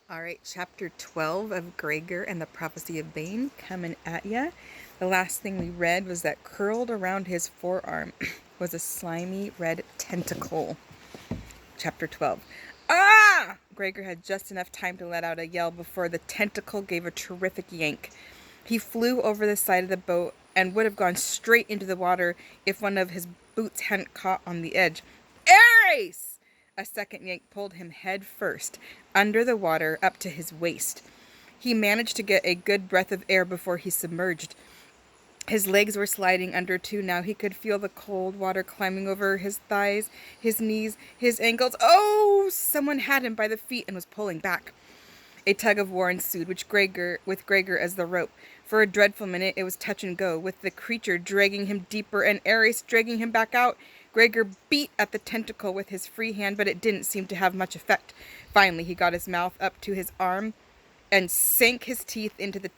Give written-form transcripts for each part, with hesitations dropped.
All right, chapter 12 of Gregor and the Prophecy of Bane coming at ya. The last thing we read was that curled around his forearm was a slimy red tentacle. Chapter 12. Ah! Gregor had just enough time to let out a yell before the tentacle gave a terrific yank. He flew over the side of the boat and would have gone straight into the water if one of his boots hadn't caught on the edge. Ares! A second yank pulled him head first, under the water up to his waist. He managed to get a good breath of air before he submerged. His legs were sliding under too now. He could feel the cold water climbing over his thighs, his knees, his ankles. Oh! Someone had him by the feet and was pulling back. A tug of war ensued, with Gregor as the rope. For a dreadful minute it was touch and go, with the creature dragging him deeper and Ares dragging him back out. Gregor beat at the tentacle with his free hand, but it didn't seem to have much effect. Finally, he got his mouth up to his arm and sank his teeth into the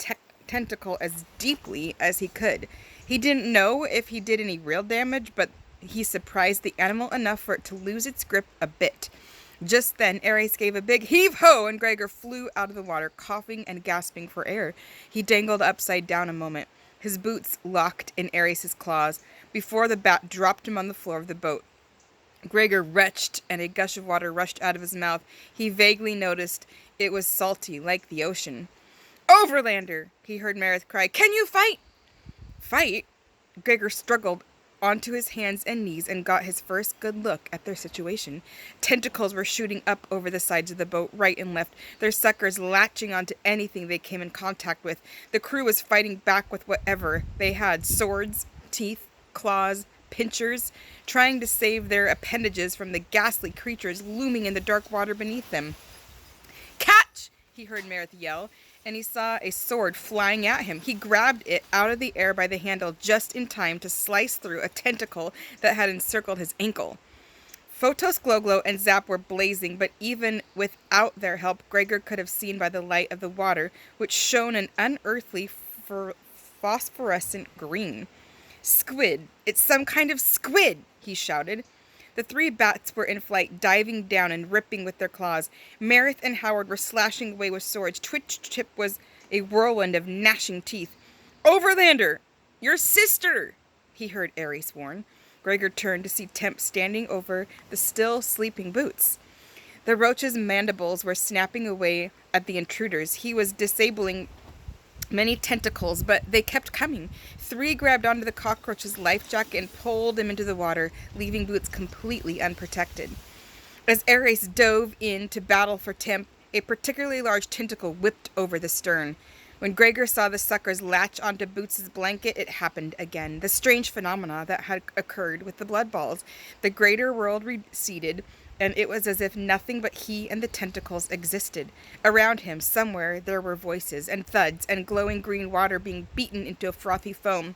tentacle as deeply as he could. He didn't know if he did any real damage, but he surprised the animal enough for it to lose its grip a bit. Just then, Ares gave a big heave-ho, and Gregor flew out of the water, coughing and gasping for air. He dangled upside down a moment, his boots locked in Ares' claws, before the bat dropped him on the floor of the boat. Gregor retched, and a gush of water rushed out of his mouth. He vaguely noticed it was salty, like the ocean. "Overlander!" he heard Marith cry. "Can you fight?" Fight? Gregor struggled onto his hands and knees and got his first good look at their situation. Tentacles were shooting up over the sides of the boat, right and left, their suckers latching onto anything they came in contact with. The crew was fighting back with whatever they had: swords, teeth, claws, pincers, trying to save their appendages from the ghastly creatures looming in the dark water beneath them. "Catch!" he heard Marith yell, and he saw a sword flying at him. He grabbed it out of the air by the handle just in time to slice through a tentacle that had encircled his ankle. Photos, Gloglo, and Zap were blazing, but even without their help, Gregor could have seen by the light of the water, which shone an unearthly phosphorescent green. "Squid! It's some kind of squid!" he shouted. The three bats were in flight, diving down and ripping with their claws. Marith and Howard were slashing away with swords. Twitch-Tip was a whirlwind of gnashing teeth. "Overlander! Your sister!" he heard Ares warn. Gregor turned to see Temp standing over the still sleeping boots. The roach's mandibles were snapping away at the intruders. He was disabling many tentacles, but they kept coming. Three grabbed onto the cockroach's life jacket and pulled him into the water, leaving Boots completely unprotected. As Ares dove in to battle for Temp, a particularly large tentacle whipped over the stern. When Gregor saw the suckers latch onto Boots' blanket, it happened again. The strange phenomena that had occurred with the blood balls. The greater world receded, and it was as if nothing but he and the tentacles existed. Around him, somewhere, there were voices and thuds and glowing green water being beaten into a frothy foam.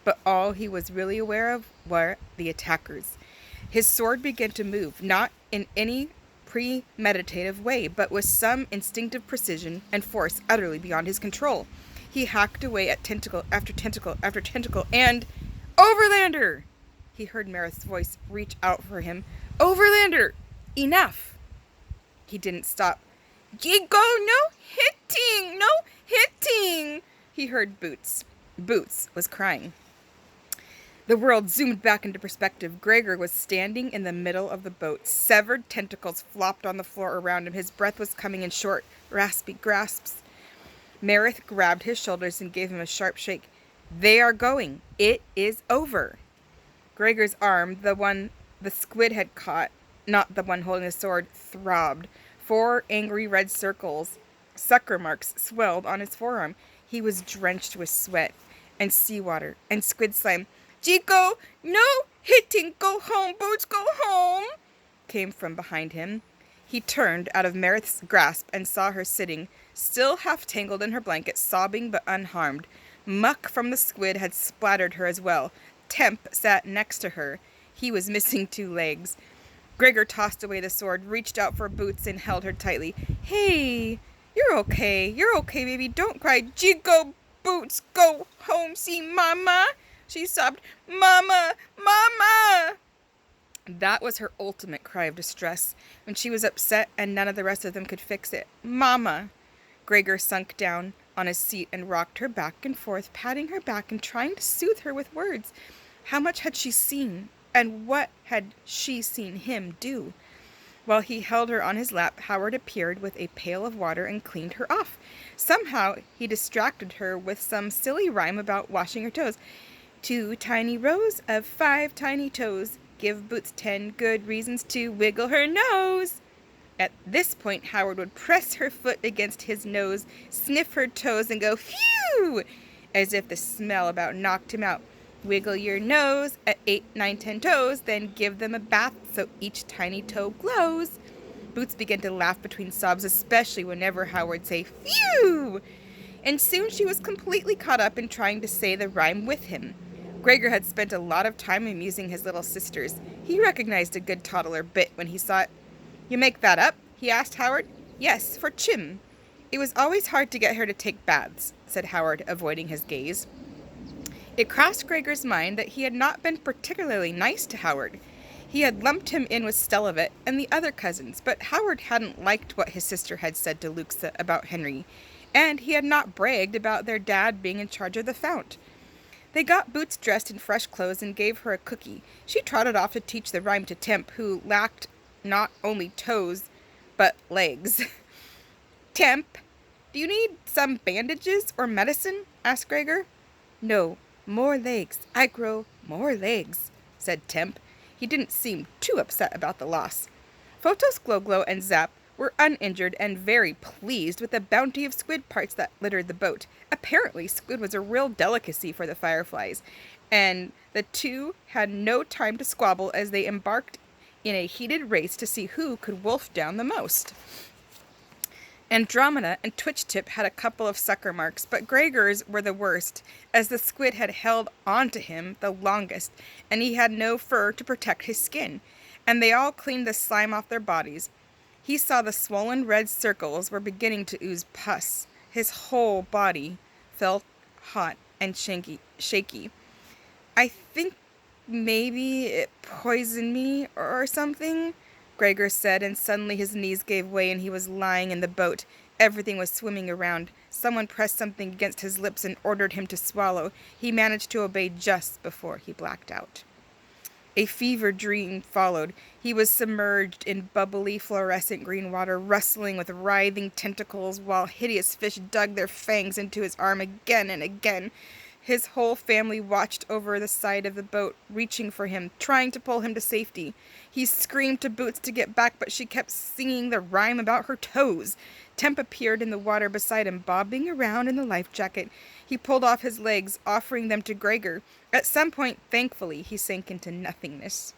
But all he was really aware of were the attackers. His sword began to move, not in any premeditative way, but with some instinctive precision and force utterly beyond his control. He hacked away at tentacle after tentacle after tentacle, and... "Overlander!" He heard Marith's voice reach out for him. "Overlander! Enough!" He didn't stop. "Gigo, no hitting! No hitting!" he heard Boots. Boots was crying. The world zoomed back into perspective. Gregor was standing in the middle of the boat. Severed tentacles flopped on the floor around him. His breath was coming in short, raspy grasps. Marith grabbed his shoulders and gave him a sharp shake. "They are going. It is over." Gregor's arm, the one the squid had caught, not the one holding the sword, throbbed. 4 angry red circles, sucker marks, swelled on his forearm. He was drenched with sweat and seawater and squid slime. "Chico, no hitting, go home, Boots, go home," came from behind him. He turned out of Marith's grasp and saw her sitting, still half tangled in her blanket, sobbing but unharmed. Muck from the squid had splattered her as well. Temp sat next to her. He was missing 2 legs. Gregor tossed away the sword, reached out for Boots, and held her tightly. "Hey, you're okay, baby, don't cry. Chico, Boots, go home, see Mama," she sobbed. "Mama, Mama!" That was her ultimate cry of distress when she was upset and none of the rest of them could fix it. "Mama!" Gregor sunk down on his seat and rocked her back and forth, patting her back and trying to soothe her with words. How much had she seen, and what had she seen him do? While he held her on his lap, Howard appeared with a pail of water and cleaned her off. Somehow he distracted her with some silly rhyme about washing her toes. 2 tiny rows of 5 tiny toes give Boots 10 good reasons to wiggle her nose. At this point, Howard would press her foot against his nose, sniff her toes, and go, "Phew!" as if the smell about knocked him out. Wiggle your nose at 8, 9, 10 toes, then give them a bath so each tiny toe glows. Boots began to laugh between sobs, especially whenever Howard would say, "Phew!" And soon she was completely caught up in trying to say the rhyme with him. Gregor had spent a lot of time amusing his little sisters. He recognized a good toddler bit when he saw it. "You make that up?" he asked Howard. "Yes, for Chim." "It was always hard to get her to take baths," said Howard, avoiding his gaze. It crossed Gregor's mind that he had not been particularly nice to Howard. He had lumped him in with Stelivit and the other cousins, but Howard hadn't liked what his sister had said to Luxa about Henry, and he had not bragged about their dad being in charge of the fount. They got Boots dressed in fresh clothes and gave her a cookie. She trotted off to teach the rhyme to Temp, who lacked not only toes, but legs. "Temp, do you need some bandages or medicine?" asked Gregor. "No, more legs. I grow more legs," said Temp. He didn't seem too upset about the loss. Photos, Gloglo, and Zap were uninjured and very pleased with the bounty of squid parts that littered the boat. Apparently, squid was a real delicacy for the Fireflies, and the two had no time to squabble as they embarked in a heated race to see who could wolf down the most. Andromeda and Twitch-Tip had a couple of sucker marks, but Gregor's were the worst, as the squid had held on to him the longest, and he had no fur to protect his skin, and they all cleaned the slime off their bodies. He saw the swollen red circles were beginning to ooze pus. His whole body felt hot and shaky. "I think maybe it poisoned me or something," Gregor said, and suddenly his knees gave way and he was lying in the boat. Everything was swimming around. Someone pressed something against his lips and ordered him to swallow. He managed to obey just before he blacked out. A fever dream followed. He was submerged in bubbly, fluorescent green water, rustling with writhing tentacles, while hideous fish dug their fangs into his arm again and again. His whole family watched over the side of the boat, reaching for him, trying to pull him to safety. He screamed to Boots to get back, but she kept singing the rhyme about her toes. Temp appeared in the water beside him, bobbing around in the life jacket. He pulled off his legs, offering them to Gregor. At some point, thankfully, he sank into nothingness.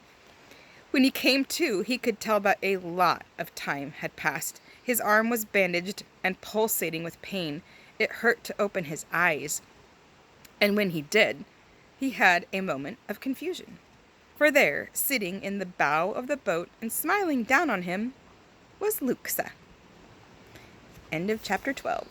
When he came to, he could tell that a lot of time had passed. His arm was bandaged and pulsating with pain. It hurt to open his eyes. And when he did, he had a moment of confusion. For there, sitting in the bow of the boat and smiling down on him, was Luxa. End of chapter 12.